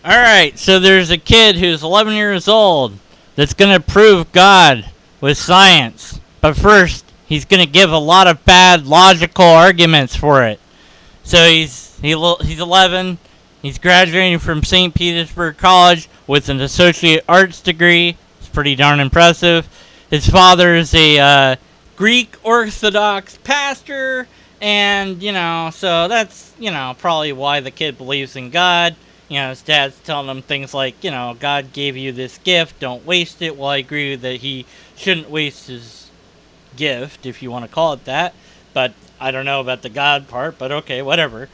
Alright, so there's a kid who's 11 years old that's going to prove God with science. But first, he's going to give a lot of bad logical arguments for it. So he's 11. He's graduating from St. Petersburg College with an associate arts degree. It's pretty darn impressive. His father is a Greek Orthodox pastor, and so that's probably why the kid believes in God. His dad's telling him things like, God gave you this gift, don't waste it. Well, I agree that he shouldn't waste his gift, if you want to call it that. But I don't know about the God part, but okay, whatever.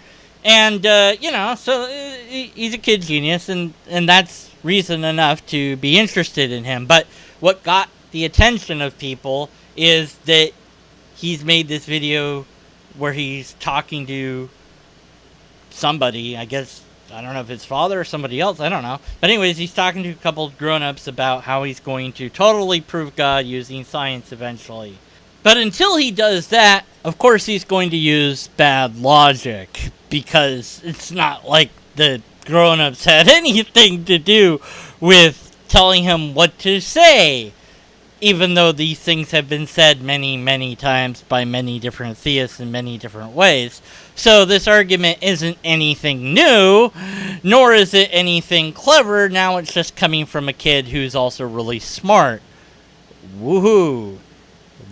And, so he's a kid genius, and that's reason enough to be interested in him. But what got the attention of people is that he's made this video where he's talking to somebody, I guess. I don't know if it's father or somebody else, I don't know. But anyways, he's talking to a couple of grown-ups about how he's going to totally prove God using science eventually. But until he does that, of course he's going to use bad logic, because it's not like the grown-ups had anything to do with telling him what to say. Even though these things have been said many, many times by many different theists in many different ways. So this argument isn't anything new, nor is it anything clever. Now it's just coming from a kid who's also really smart. Woohoo!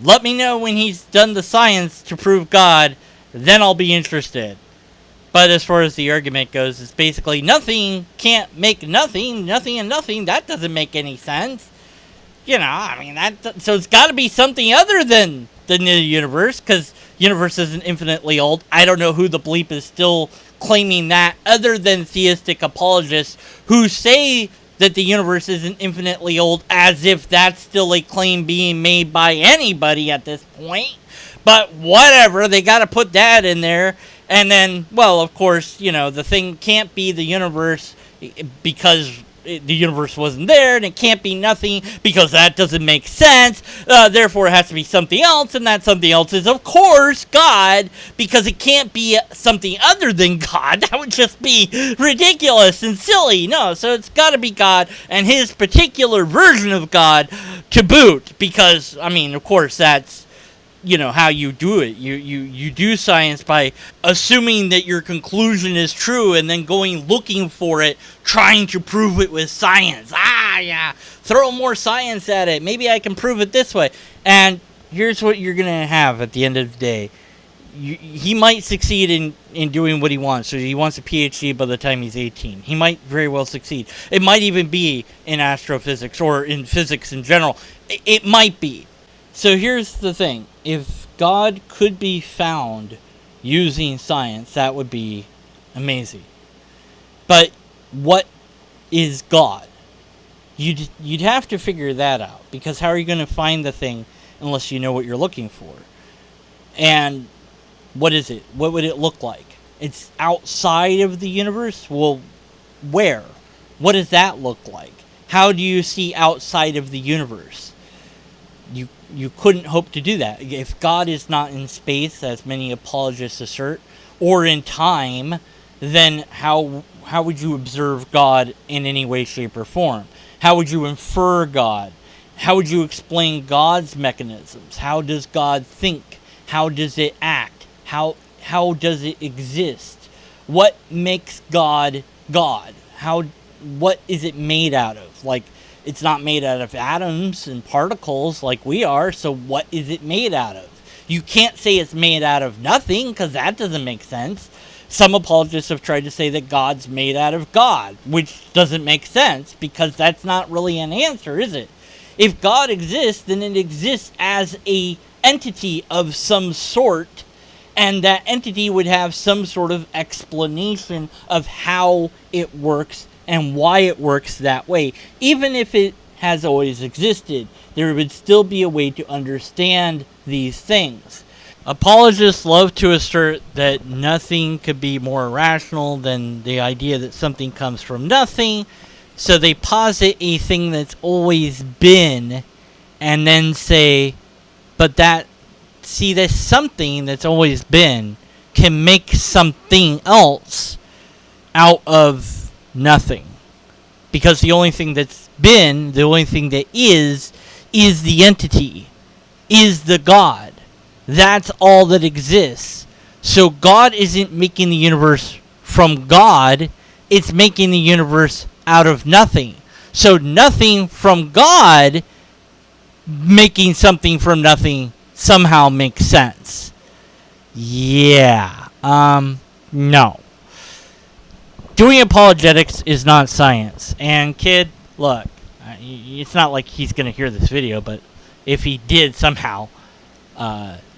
Let me know when he's done the science to prove God, then I'll be interested. But as far as the argument goes, it's basically nothing can't make nothing, nothing and nothing. That doesn't make any sense. So it's got to be something other than the new universe, because universe isn't infinitely old. I don't know who the bleep is still claiming that, other than theistic apologists who say that the universe isn't infinitely old, as if that's still a claim being made by anybody at this point. But whatever, they got to put that in there. And then, well, of course, the thing can't be the universe because the universe wasn't there, and it can't be nothing because that doesn't make sense. Therefore, it has to be something else, and that something else is, of course, God, because it can't be something other than God. That would just be ridiculous and silly. No, so it's got to be God and his particular version of God to boot, because, of course, that's how you do it. You do science by assuming that your conclusion is true and then going looking for it, trying to prove it with science. Throw more science at it. Maybe I can prove it this way. And here's what you're going to have at the end of the day. He might succeed in doing what he wants. So he wants a PhD by the time he's 18. He might very well succeed. It might even be in astrophysics or in physics in general. It might be. So here's the thing. If God could be found using science, that would be amazing. But what is God? You'd have to figure that out, because how are you going to find the thing unless you know what you're looking for? And what is it? What would it look like? It's outside of the universe? Well, where? What does that look like? How do you see outside of the universe? You couldn't hope to do that. If God is not in space, as many apologists assert, or in time, then how would you observe God in any way, shape, or form? How would you infer God? How would you explain God's mechanisms? How does God think? How does it act? How does it exist? What makes God God? What is it made out of? It's not made out of atoms and particles like we are, so what is it made out of? You can't say it's made out of nothing, because that doesn't make sense. Some apologists have tried to say that God's made out of God, which doesn't make sense, because that's not really an answer, is it? If God exists, then it exists as a entity of some sort, and that entity would have some sort of explanation of how it works and why it works that way. Even if it has always existed, there would still be a way to understand these things. Apologists love to assert that nothing could be more rational than the idea that something comes from nothing, so they posit a thing that's always been, and then say, but this something that's always been can make something else out of nothing. Because the only thing that's been, the only thing that is the entity, is the God. That's all that exists. So God isn't making the universe from God, it's making the universe out of nothing. So nothing from God making something from nothing somehow makes sense. Yeah. No. Doing apologetics is not science. And kid, look, it's not like he's going to hear this video, but if he did somehow,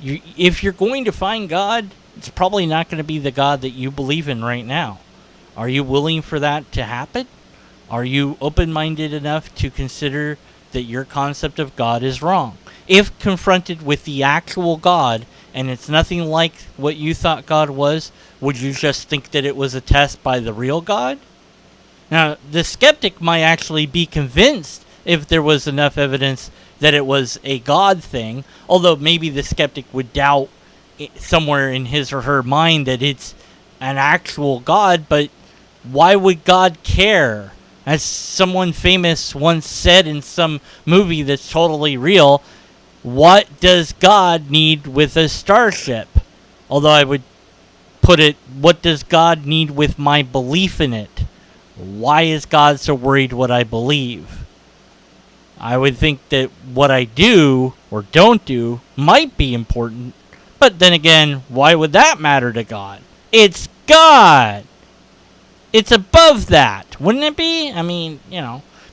if you're going to find God, it's probably not going to be the God that you believe in right now. Are you willing for that to happen? Are you open-minded enough to consider that your concept of God is wrong? If confronted with the actual God, and it's nothing like what you thought God was, would you just think that it was a test by the real God? Now, the skeptic might actually be convinced if there was enough evidence that it was a God thing, although maybe the skeptic would doubt somewhere in his or her mind that it's an actual God, but why would God care? As someone famous once said in some movie that's totally real, what does God need with a starship? Although I would put it, what does God need with my belief in it? Why is God so worried what I believe? I would think that what I do or don't do might be important, but then again, why would that matter to God? It's God! It's above that, wouldn't it be? I mean,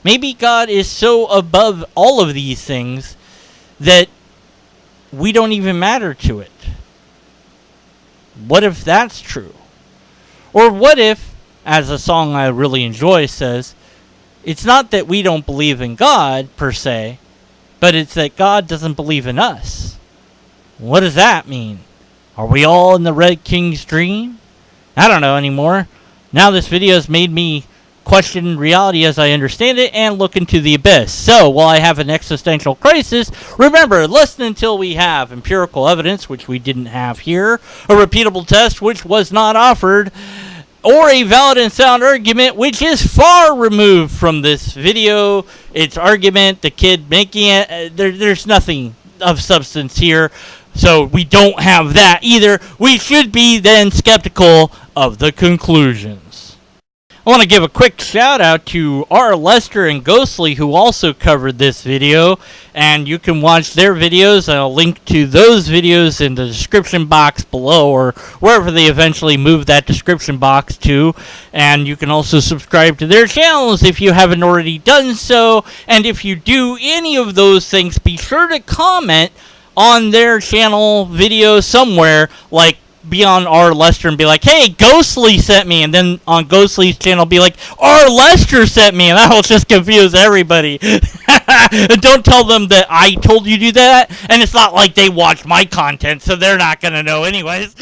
maybe God is so above all of these things that we don't even matter to it. What if that's true? Or what if, as a song I really enjoy says, it's not that we don't believe in God, per se, but it's that God doesn't believe in us. What does that mean? Are we all in the Red King's dream? I don't know anymore. Now this video has made me question reality as I understand it and look into the abyss. So, while I have an existential crisis, remember, listen until we have empirical evidence, which we didn't have here, a repeatable test, which was not offered, or a valid and sound argument, which is far removed from this video. It's argument, the kid making it, there's nothing of substance here. So we don't have that either. We should be then skeptical of the conclusions. I want to give a quick shout out to R. Lester and Ghostly, who also covered this video, and you can watch their videos. I'll link to those videos in the description box below, or wherever they eventually move that description box to. And you can also subscribe to their channels if you haven't already done so. And if you do any of those things, be sure to comment on their channel video somewhere, like be on R. Lester and be like, hey, Ghostly sent me, and then on Ghostly's channel be like, R. Lester sent me, and that will just confuse everybody. Don't tell them that I told you to do that, and it's not like they watch my content, so they're not gonna know anyways.